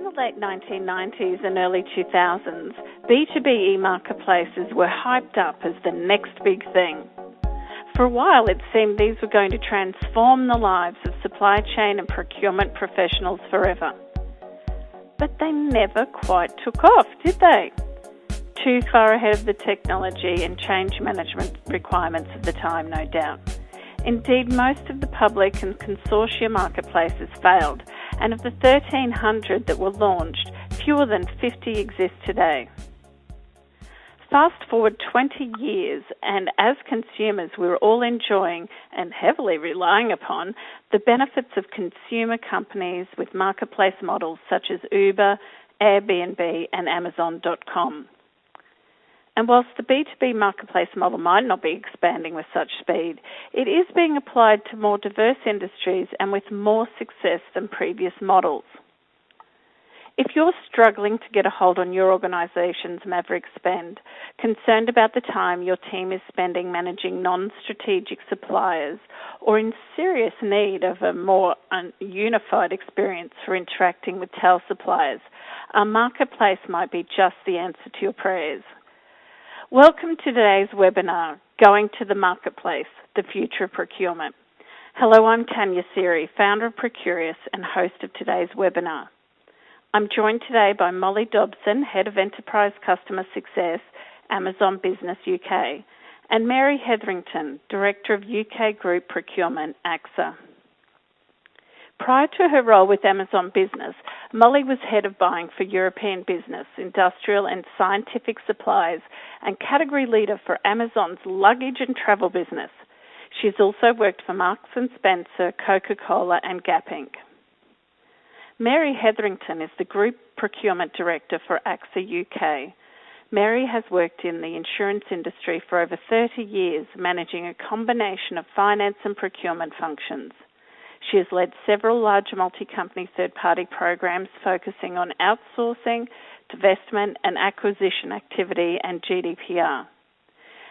the late 1990s and early 2000s, B2B e-marketplaces were hyped up as the next big thing. For a while, it seemed these were going to transform the lives of supply chain and procurement professionals forever. But they never quite took off, did they? Too far ahead of the technology and change management requirements of the time, no doubt. Indeed, most of the public and consortium marketplaces failed, and of the 1,300 that were launched, fewer than 50 exist today. Fast forward 20 years, and as consumers, we were all enjoying and heavily relying upon the benefits of consumer companies with marketplace models such as Uber, Airbnb, and Amazon.com. And whilst the B2B marketplace model might not be expanding with such speed, it is being applied to more diverse industries and with more success than previous models. If you're struggling to get a hold on your organisation's maverick spend, concerned about the time your team is spending managing non-strategic suppliers, or in serious need of a more unified experience for interacting with tail suppliers, our marketplace might be just the answer to your prayers. Welcome to today's webinar, Going to the Marketplace, the Future of Procurement. Hello, I'm Tanya Siri, founder of Procurious and host of today's webinar. I'm joined today by Molly Dobson, Head of Enterprise Customer Success, Amazon Business UK, and Mary Hetherington, Director of UK Group Procurement, AXA. Prior to her role with Amazon Business, Molly was Head of Buying for European Business, Industrial and Scientific Supplies, and Category Leader for Amazon's Luggage and Travel business. She's also worked for Marks & Spencer, Coca-Cola, and Gap Inc. Mary Hetherington is the Group Procurement Director for AXA UK. Mary has worked in the insurance industry for over 30 years, managing a combination of finance and procurement functions. She has led several large multi-company third-party programs focusing on outsourcing, divestment and acquisition activity and GDPR.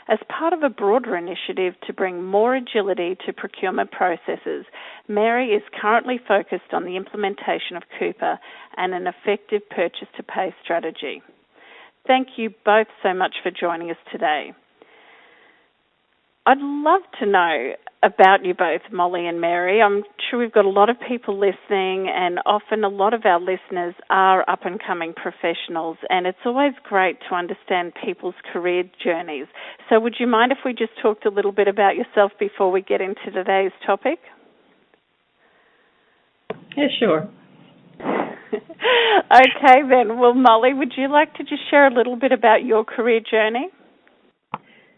As part of a broader initiative to bring more agility to procurement processes, Mary is currently focused on the implementation of Coupa and an effective purchase-to-pay strategy. Thank you both so much for joining us today. I'd love to know about you both, Molly and Mary. I'm sure we've got a lot of people listening, and often a lot of our listeners are up-and-coming professionals, and it's always great to understand people's career journeys. So would you mind if we just talked a little bit about yourself before we get into today's topic? Yeah, sure. Okay, then. Well, Molly, would you like to just share a little bit about your career journey?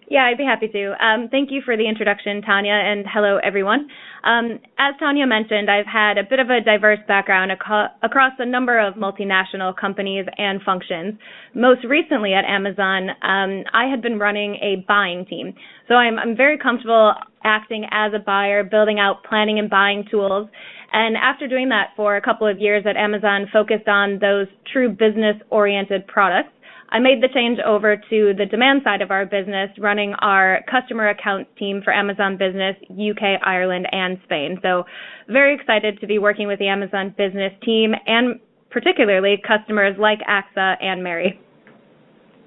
Yeah, I'd be happy to. Thank you for the introduction, Tanya, and hello, everyone. As Tanya mentioned, I've had a bit of a diverse background across a number of multinational companies and functions. Most recently at Amazon, I had been running a buying team. So I'm very comfortable acting as a buyer, building out planning and buying tools. And after doing that for a couple of years at Amazon, focused on those true business-oriented products, I made the change over to the demand side of our business, running our customer account team for Amazon Business, UK, Ireland, and Spain. So very excited to be working with the Amazon Business team and particularly customers like AXA and Mary.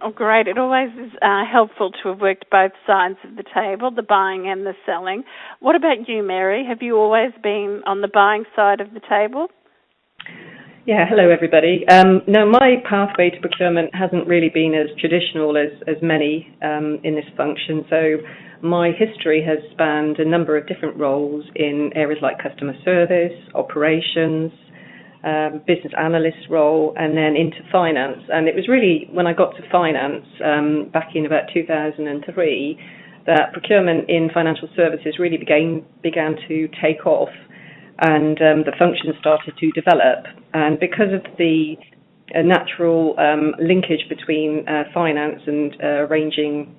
Oh, great. It always is helpful to have worked both sides of the table, the buying and the selling. What about you, Mary? Have you always been on the buying side of the table? Yeah, hello everybody. No, my pathway to procurement hasn't really been as traditional as many in this function. So my history has spanned a number of different roles in areas like customer service, operations, business analyst role, and then into finance. And it was really when I got to finance back in about 2003 that procurement in financial services really began to take off. And the function started to develop. And because of the natural linkage between finance and arranging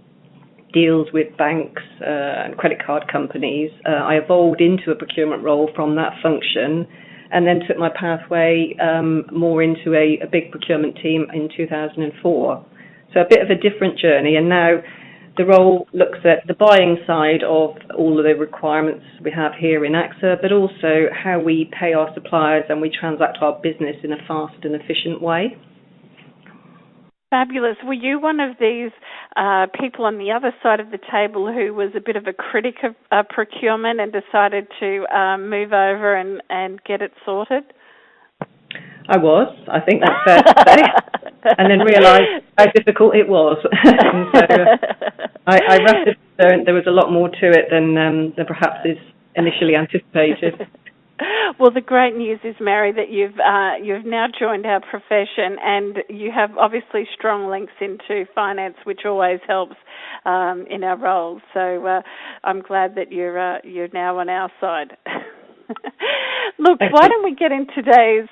deals with banks and credit card companies, I evolved into a procurement role from that function and then took my pathway more into a big procurement team in 2004. So a bit of a different journey. And now The role looks at the buying side of all of the requirements we have here in AXA, but also how we pay our suppliers and we transact our business in a fast and efficient way. Fabulous. Were you one of these people on the other side of the table who was a bit of a critic of procurement and decided to move over and get it sorted? I was. I think that's fair to say. And then realised how difficult it was. And so I rapidly learned there was a lot more to it than perhaps is initially anticipated. Well, the great news is, Mary, that you've now joined our profession, and you have obviously strong links into finance, which always helps in our roles. So I'm glad that you're now on our side. Look, why don't we get into today's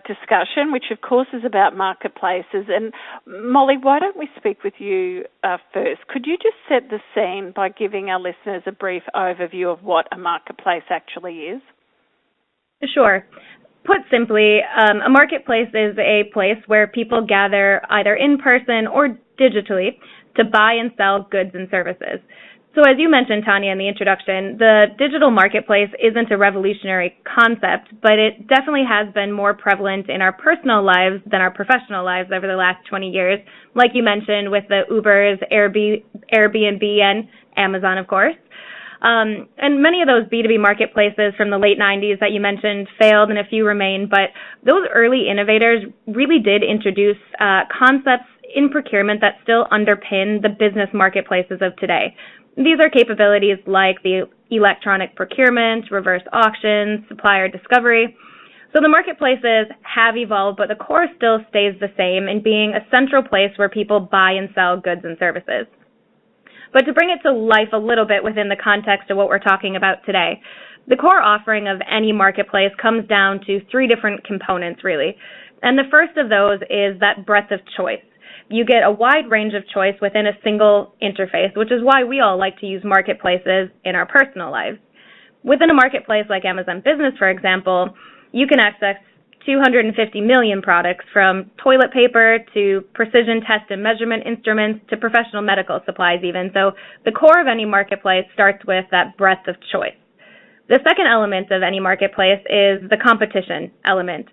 discussion, which of course is about marketplaces. And Molly, why don't we speak with you first? Could you just set the scene by giving our listeners a brief overview of what a marketplace actually is? Sure. Put simply, a marketplace is a place where people gather either in person or digitally to buy and sell goods and services. So as you mentioned, Tanya, in the introduction, the digital marketplace isn't a revolutionary concept, but it definitely has been more prevalent in our personal lives than our professional lives over the last 20 years, like you mentioned with the Ubers, Airbnb, and Amazon, of course. And many of those B2B marketplaces from the late 90s that you mentioned failed and a few remain, but those early innovators really did introduce concepts in procurement that still underpin the business marketplaces of today. These are capabilities like the electronic procurement, reverse auctions, supplier discovery. So the marketplaces have evolved, but the core still stays the same in being a central place where people buy and sell goods and services. But to bring it to life a little bit within the context of what we're talking about today, the core offering of any marketplace comes down to three different components, really. And the first of those is that breadth of choice. You get a wide range of choice within a single interface, which is why we all like to use marketplaces in our personal lives. Within a marketplace like Amazon Business, for example, you can access 250 million products, from toilet paper to precision test and measurement instruments to professional medical supplies even. So the core of any marketplace starts with that breadth of choice. The second element of any marketplace is the competition element.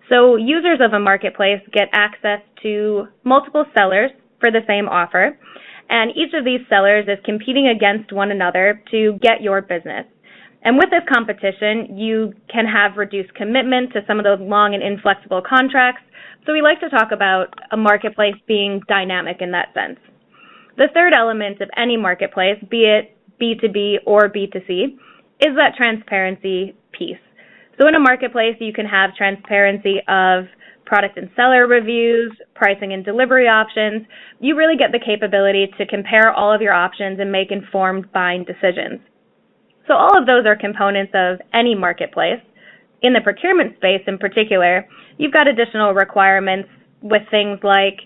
So users of a marketplace get access to multiple sellers for the same offer, and each of these sellers is competing against one another to get your business. And with this competition, you can have reduced commitment to some of those long and inflexible contracts. So we like to talk about a marketplace being dynamic in that sense. The third element of any marketplace, be it B2B or B2C, is that transparency piece. So in a marketplace, you can have transparency of product and seller reviews, pricing and delivery options. You really get the capability to compare all of your options and make informed buying decisions. So all of those are components of any marketplace. In the procurement space in particular, you've got additional requirements with things like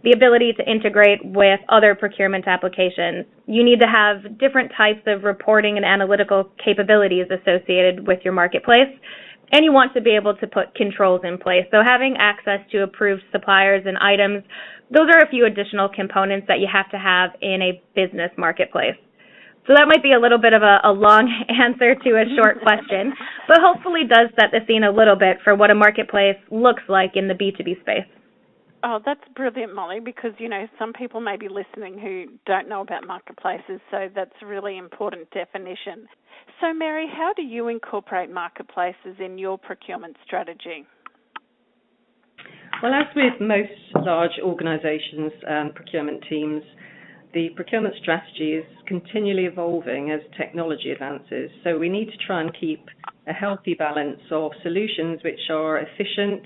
the ability to integrate with other procurement applications. You need to have different types of reporting and analytical capabilities associated with your marketplace, and you want to be able to put controls in place. So having access to approved suppliers and items, those are a few additional components that you have to have in a business marketplace. So that might be a little bit of a long answer to a short question, but hopefully does set the scene a little bit for what a marketplace looks like in the B2B space. Oh, that's brilliant, Molly, because, some people may be listening who don't know about marketplaces, so that's a really important definition. So, Mary, how do you incorporate marketplaces in your procurement strategy? Well, as with most large organisations and procurement teams, the procurement strategy is continually evolving as technology advances. So we need to try and keep a healthy balance of solutions which are efficient,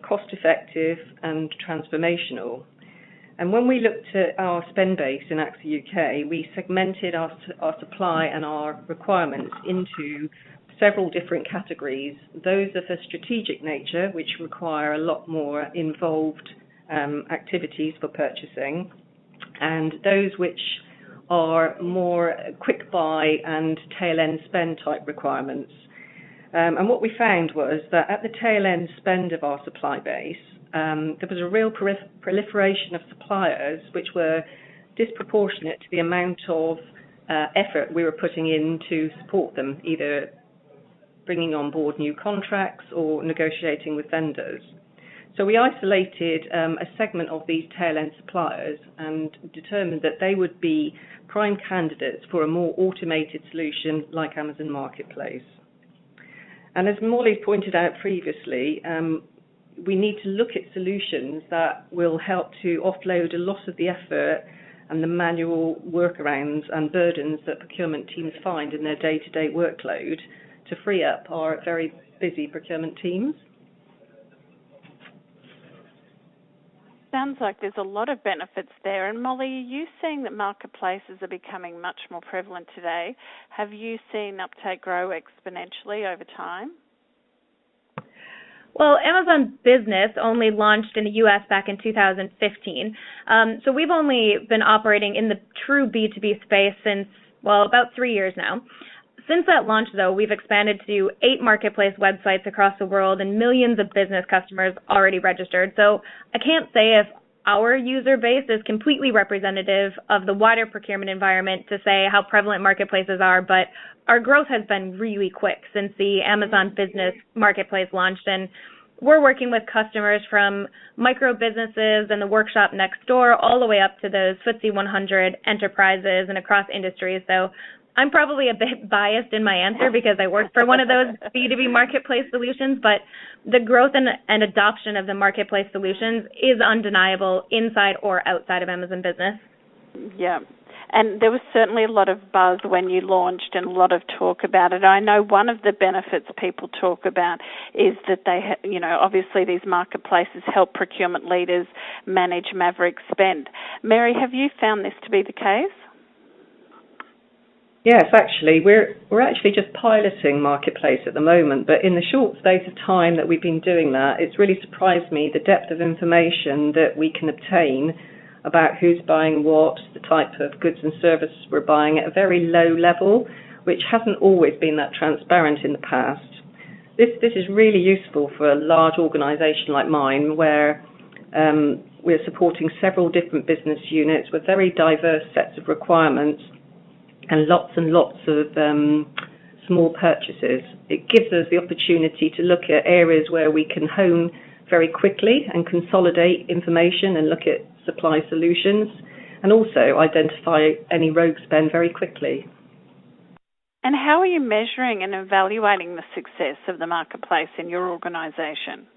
cost-effective and transformational. And when we looked at our spend base in AXA UK, we segmented our supply and our requirements into several different categories. Those of a strategic nature, which require a lot more involved activities for purchasing, and those which are more quick buy and tail end spend type requirements. And what we found was that at the tail end spend of our supply base, there was a real proliferation of suppliers which were disproportionate to the amount of effort we were putting in to support them, either bringing on board new contracts or negotiating with vendors. So we isolated a segment of these tail-end suppliers and determined that they would be prime candidates for a more automated solution like Amazon Marketplace. And as Molly pointed out previously, we need to look at solutions that will help to offload a lot of the effort and the manual workarounds and burdens that procurement teams find in their day-to-day workload to free up our very busy procurement teams. Sounds like there's a lot of benefits there. And Molly, are you seeing that marketplaces are becoming much more prevalent today? Have you seen uptake grow exponentially over time? Well, Amazon Business only launched in the U.S. back in 2015. So we've only been operating in the true B2B space since, well, about 3 years now. Since that launch, though, we've expanded to 8 marketplace websites across the world and millions of business customers already registered. So I can't say if our user base is completely representative of the wider procurement environment to say how prevalent marketplaces are, but our growth has been really quick since the Amazon Business Marketplace launched, and we're working with customers from micro businesses and the workshop next door all the way up to those FTSE 100 enterprises and across industries. So I'm probably a bit biased in my answer because I work for one of those B2B marketplace solutions, but the growth and adoption of the marketplace solutions is undeniable inside or outside of Amazon Business. Yeah. And there was certainly a lot of buzz when you launched and a lot of talk about it. I know one of the benefits people talk about is that they, obviously these marketplaces help procurement leaders manage maverick spend. Mary, have you found this to be the case? Yes, actually, we're actually just piloting Marketplace at the moment, but in the short space of time that we've been doing that, it's really surprised me the depth of information that we can obtain about who's buying what, the type of goods and services we're buying at a very low level, which hasn't always been that transparent in the past. This is really useful for a large organisation like mine, where we're supporting several different business units with very diverse sets of requirements and lots of small purchases. It gives us the opportunity to look at areas where we can hone very quickly and consolidate information and look at supply solutions, and also identify any rogue spend very quickly. And how are you measuring and evaluating the success of the marketplace in your organisation?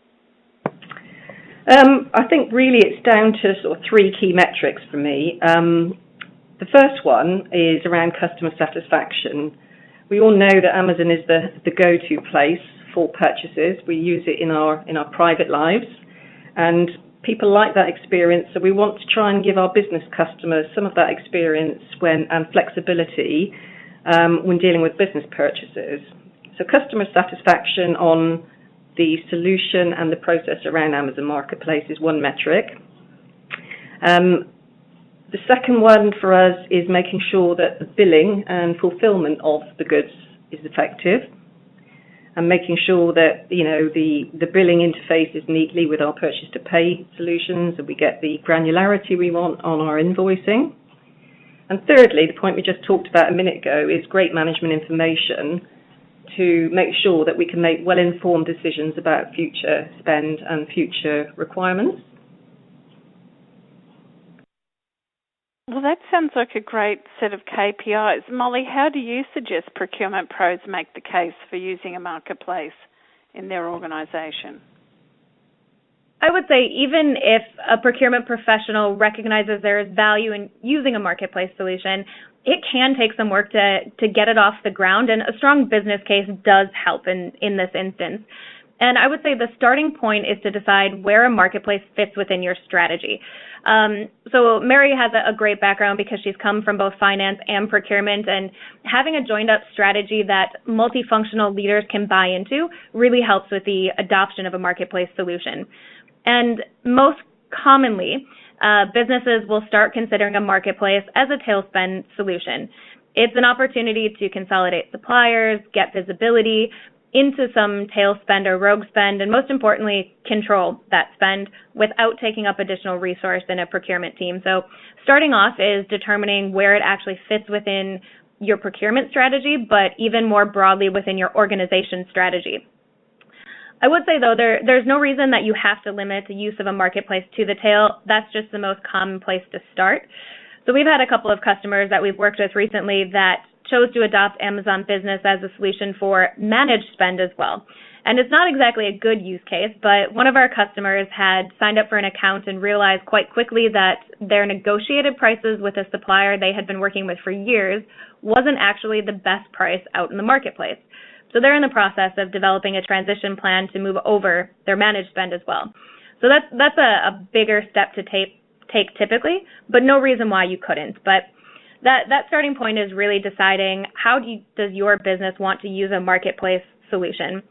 I think really it's down to sort of 3 key metrics for me. The first one is around customer satisfaction. We all know that Amazon is the go-to place for purchases. We use it in our private lives, and people like that experience, so we want to try and give our business customers some of that experience and flexibility when dealing with business purchases. So customer satisfaction on the solution and the process around Amazon Marketplace is one metric. The second one for us is making sure that the billing and fulfillment of the goods is effective, and making sure that the billing interfaces neatly with our purchase to pay solutions, and we get the granularity we want on our invoicing. And thirdly, the point we just talked about a minute ago, is great management information to make sure that we can make well-informed decisions about future spend and future requirements. Well, that sounds like a great set of KPIs. Molly, how do you suggest procurement pros make the case for using a marketplace in their organisation? I would say even if a procurement professional recognizes there is value in using a marketplace solution, it can take some work to get it off the ground, and a strong business case does help in this instance. And I would say the starting point is to decide where a marketplace fits within your strategy. So Mary has a great background because she's come from both finance and procurement, and having a joined-up strategy that multifunctional leaders can buy into really helps with the adoption of a marketplace solution. And most commonly, businesses will start considering a marketplace as a tail spend solution. It's an opportunity to consolidate suppliers, get visibility, into some tail spend or rogue spend, and most importantly, control that spend without taking up additional resource in a procurement team. So starting off is determining where it actually fits within your procurement strategy, but even more broadly within your organization strategy. I would say, though, there's no reason that you have to limit the use of a marketplace to the tail. That's just the most common place to start. So we've had a couple of customers that we've worked with recently that chose to adopt Amazon Business as a solution for managed spend as well. And it's not exactly a good use case, but one of our customers had signed up for an account and realized quite quickly that their negotiated prices with a supplier they had been working with for years wasn't actually the best price out in the marketplace. So they're in the process of developing a transition plan to move over their managed spend as well. So that's a bigger step to take typically, but no reason why you couldn't. But that starting point is really deciding how does your business want to use a marketplace solution.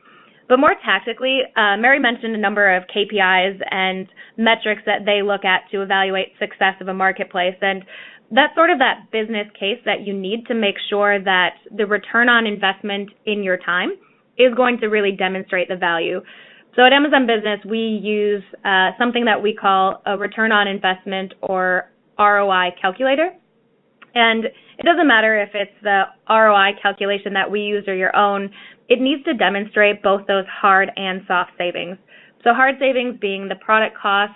But more tactically, Mary mentioned a number of KPIs and metrics that they look at to evaluate success of a marketplace, and that's sort of that business case that you need to make sure that the return on investment in your time is going to really demonstrate the value. So at Amazon Business, we use something that we call a return on investment or ROI calculator. And it doesn't matter if it's the ROI calculation that we use or your own, it needs to demonstrate both those hard and soft savings. So hard savings being the product costs,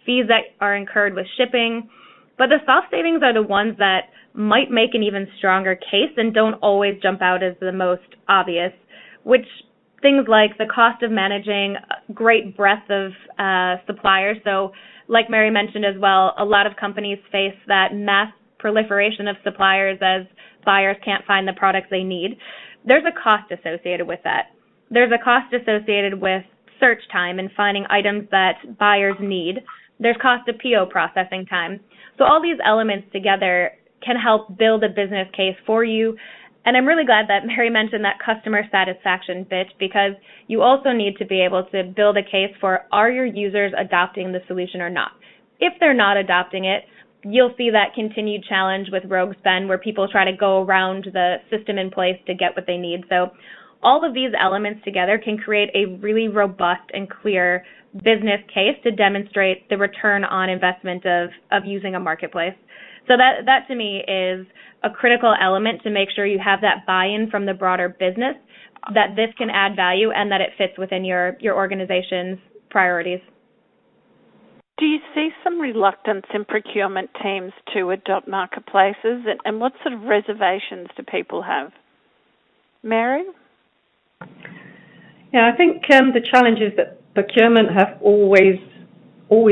fees that are incurred with shipping, but the soft savings are the ones that might make an even stronger case and don't always jump out as the most obvious, which things like the cost of managing a great breadth of suppliers. So like Mary mentioned as well, a lot of companies face that mass proliferation of suppliers as buyers can't find the products they need. There's a cost associated with that. There's a cost associated with search time and finding items that buyers need. There's cost of PO processing time. So all these elements together can help build a business case for you. And I'm really glad that Mary mentioned that customer satisfaction bit, because you also need to be able to build a case for, are your users adopting the solution or not? If they're not adopting it, you'll see that continued challenge with rogue spend where people try to go around the system in place to get what they need. So all of these elements together can create a really robust and clear business case to demonstrate the return on investment of using a marketplace. So that to me is a critical element to make sure you have that buy-in from the broader business, that this can add value and that it fits within your organization's priorities. Do you see some reluctance in procurement teams to adopt marketplaces, and what sort of reservations do people have? Mary? Yeah, I think the challenge is that procurement have always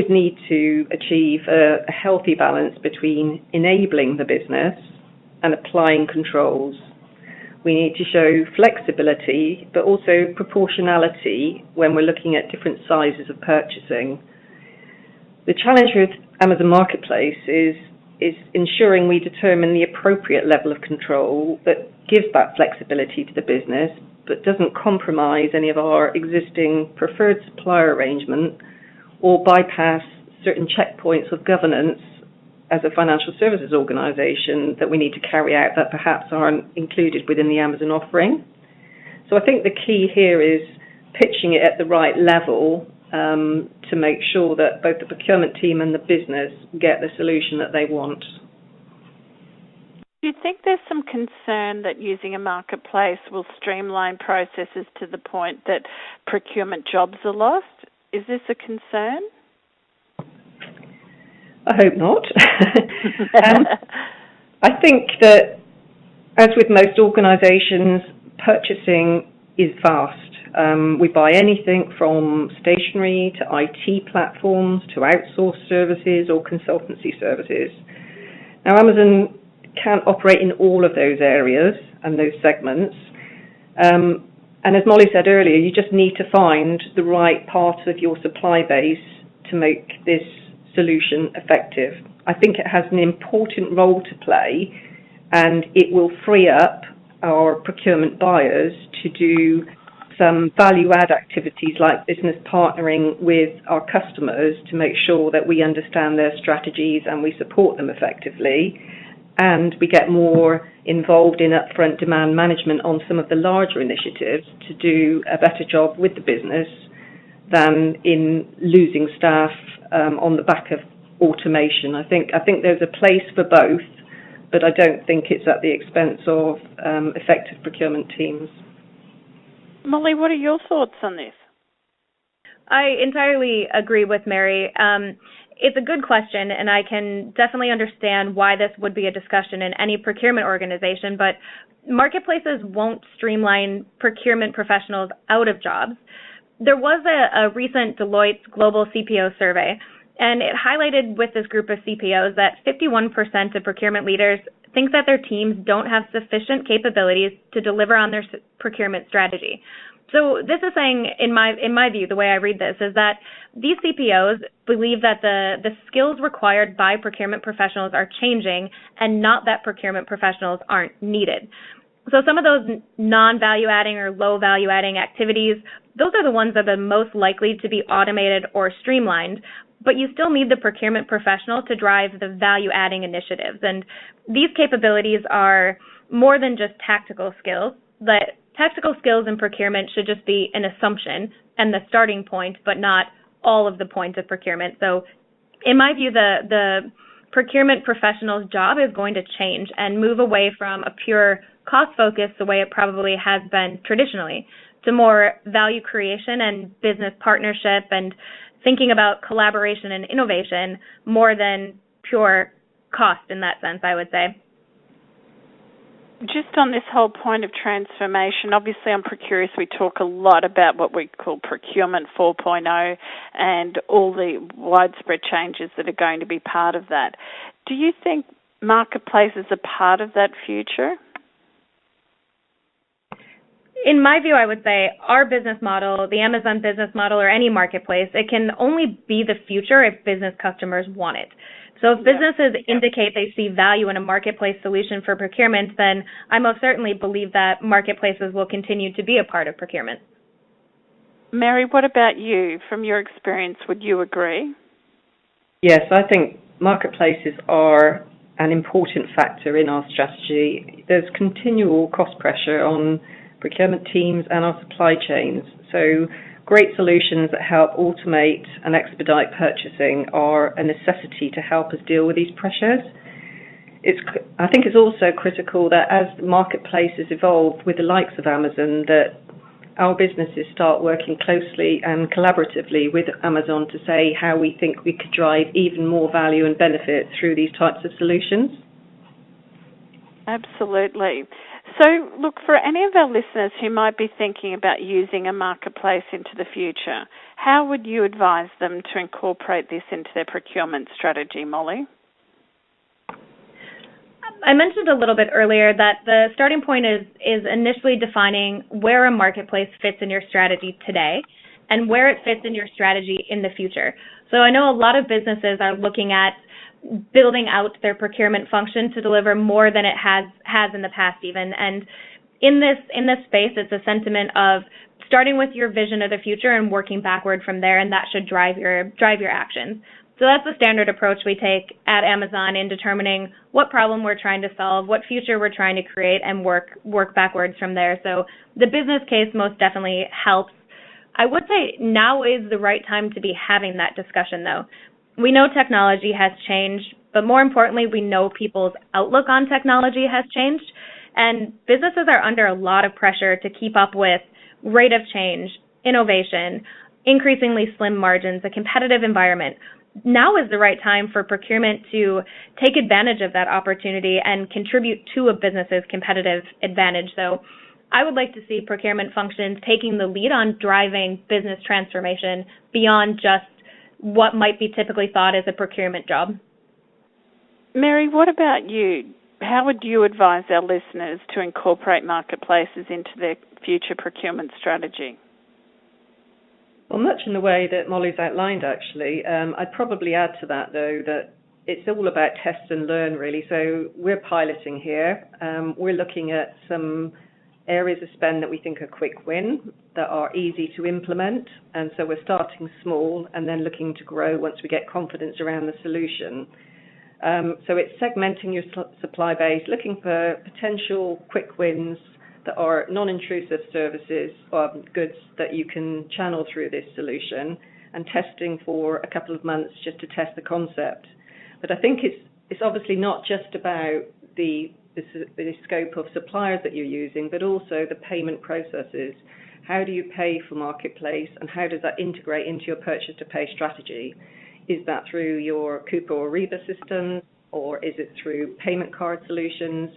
need to achieve a healthy balance between enabling the business and applying controls. We need to show flexibility, but also proportionality when we're looking at different sizes of purchasing. The challenge with Amazon Marketplace is ensuring we determine the appropriate level of control that gives that flexibility to the business, but doesn't compromise any of our existing preferred supplier arrangement or bypass certain checkpoints of governance as a financial services organization that we need to carry out that perhaps aren't included within the Amazon offering. So I think the key here is pitching it at the right level to make sure that both the procurement team and the business get the solution that they want. Do you think there's some concern that using a marketplace will streamline processes to the point that procurement jobs are lost? Is this a concern? I hope not. I think that, as with most organizations, purchasing is fast. We buy anything from stationery to IT platforms to outsourced services or consultancy services. Now, Amazon can't operate in all of those areas and those segments. And as Molly said earlier, you just need to find the right part of your supply base to make this solution effective. I think it has an important role to play, and it will free up our procurement buyers to do some value-add activities like business partnering with our customers to make sure that we understand their strategies and we support them effectively. and we get more involved in upfront demand management on some of the larger initiatives to do a better job with the business than in losing staff on the back of automation. I think there's a place for both, but I don't think it's at the expense of effective procurement teams. Molly, what are your thoughts on this? I entirely agree with Mary. It's a good question, and I can definitely understand why this would be a discussion in any procurement organization, but marketplaces won't streamline procurement professionals out of jobs. There was a recent Deloitte global CPO survey, and it highlighted with this group of CPOs that 51% of procurement leaders think that their teams don't have sufficient capabilities to deliver on their procurement strategy. So this is saying, in my view, the way I read this, is that these CPOs believe that the skills required by procurement professionals are changing and not that procurement professionals aren't needed. So some of those non-value-adding or low-value-adding activities, those are the ones that are the most likely to be automated or streamlined, but you still need the procurement professional to drive the value-adding initiatives. And these capabilities are more than just tactical skills. That tactical skills in procurement should just be an assumption and the starting point, but not all of the points of procurement. So in my view, the procurement professional's job is going to change and move away from a pure cost focus, the way it probably has been traditionally, to more value creation and business partnership and thinking about collaboration and innovation more than pure cost in that sense, I would say. Just on this whole point of transformation, obviously on Procurious we talk a lot about what we call Procurement 4.0 and all the widespread changes that are going to be part of that. Do you think marketplaces are part of that future? In my view, I would say our business model, the Amazon business model, or any marketplace, it can only be the future if business customers want it. So if businesses indicate they see value in a marketplace solution for procurement, then I most certainly believe that marketplaces will continue to be a part of procurement. Mary, what about you? From your experience, would you agree? Yes, I think marketplaces are an important factor in our strategy. There's continual cost pressure on procurement teams and our supply chains. So great solutions that help automate and expedite purchasing are a necessity to help us deal with these pressures. I think it's also critical that as the marketplaces evolve with the likes of Amazon, that our businesses start working closely and collaboratively with Amazon to say how we think we could drive even more value and benefit through these types of solutions. Absolutely. So, look, for any of our listeners who might be thinking about using a marketplace into the future, how would you advise them to incorporate this into their procurement strategy, Molly? I mentioned a little bit earlier that the starting point is initially defining where a marketplace fits in your strategy today and where it fits in your strategy in the future. So I know a lot of businesses are looking at building out their procurement function to deliver more than it has in the past even. And in this space, it's a sentiment of starting with your vision of the future and working backward from there, and that should drive your actions. So that's the standard approach we take at Amazon in determining what problem we're trying to solve, what future we're trying to create, and work backwards from there. So the business case most definitely helps. I would say now is the right time to be having that discussion, though. We know technology has changed, but more importantly, we know people's outlook on technology has changed, and businesses are under a lot of pressure to keep up with rate of change, innovation, increasingly slim margins, a competitive environment. Now is the right time for procurement to take advantage of that opportunity and contribute to a business's competitive advantage. So I would like to see procurement functions taking the lead on driving business transformation beyond just what might be typically thought as a procurement job. Mary, what about you? How would you advise our listeners to incorporate marketplaces into their future procurement strategy? Well, much in the way that Molly's outlined, actually. I'd probably add to that, though, that it's all about test and learn, really. So we're piloting here. We're looking at some areas of spend that we think are quick win, that are easy to implement. And so we're starting small and then looking to grow once we get confidence around the solution. So it's segmenting your supply base, looking for potential quick wins that are non-intrusive services or goods that you can channel through this solution, and testing for a couple of months just to test the concept. But I think it's obviously not just about the scope of suppliers that you're using, but also the payment processes. How do you pay for Marketplace, and how does that integrate into your purchase-to-pay strategy? Is that through your Coupa or Reba systems, or is it through payment card solutions?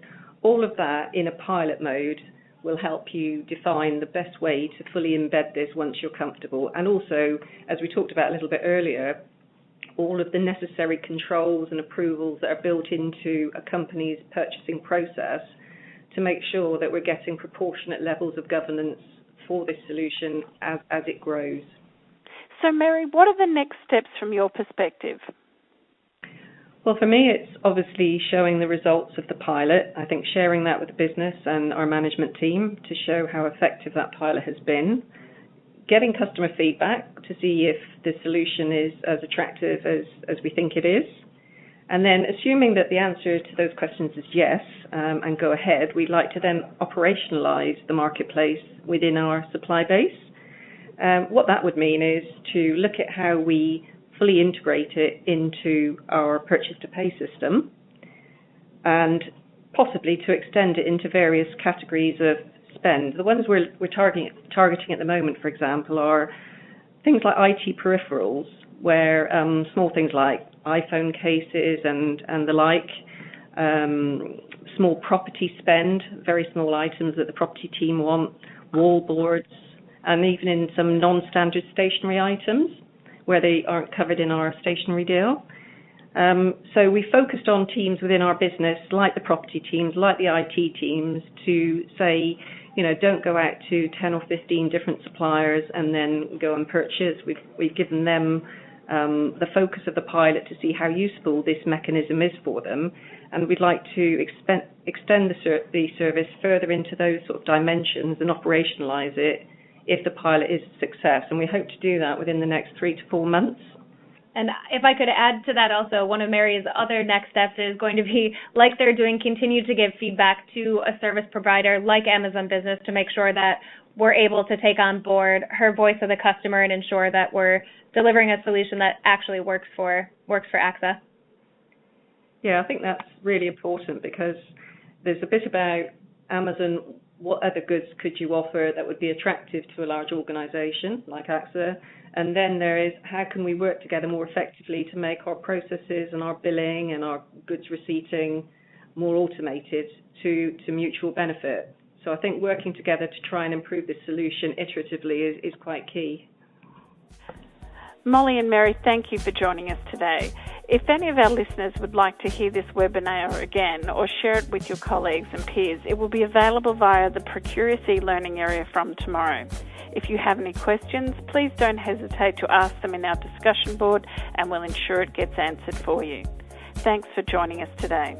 All of that in a pilot mode will help you define the best way to fully embed this once you're comfortable. And also, as we talked about a little bit earlier, all of the necessary controls and approvals that are built into a company's purchasing process to make sure that we're getting proportionate levels of governance for this solution as it grows. So, Mary, what are the next steps from your perspective? Well, for me, it's obviously showing the results of the pilot. I think sharing that with the business and our management team to show how effective that pilot has been. Getting customer feedback to see if the solution is as attractive as we think it is. And then assuming that the answer to those questions is yes, and go ahead, we'd like to then operationalize the Marketplace within our supply base. What that would mean is to look at how we fully integrate it into our purchase-to-pay system, and possibly to extend it into various categories of spend. The ones we're targeting at the moment, for example, are things like IT peripherals, where small things like iPhone cases and the like, small property spend, very small items that the property team want, wall boards, and even in some non-standard stationery items where they aren't covered in our stationery deal. So we focused on teams within our business, like the property teams, like the IT teams, to say, don't go out to 10 or 15 different suppliers and then go and purchase. We've given them the focus of the pilot to see how useful this mechanism is for them, and we'd like to extend the service further into those sort of dimensions and operationalize it if the pilot is a success, and we hope to do that within the next 3 to 4 months. And if I could add to that also, one of Mary's other next steps is going to be, like they're doing, continue to give feedback to a service provider like Amazon Business to make sure that we're able to take on board her voice of the customer and ensure that we're delivering a solution that actually works for AXA. Yeah, I think that's really important, because there's a bit about Amazon. What other goods could you offer that would be attractive to a large organisation like AXA? And then there is, how can we work together more effectively to make our processes and our billing and our goods receipting more automated to mutual benefit? So I think working together to try and improve this solution iteratively is quite key. Molly and Mary, thank you for joining us today. If any of our listeners would like to hear this webinar again or share it with your colleagues and peers, it will be available via the Procurious e-learning area from tomorrow. If you have any questions, please don't hesitate to ask them in our discussion board, and we'll ensure it gets answered for you. Thanks for joining us today.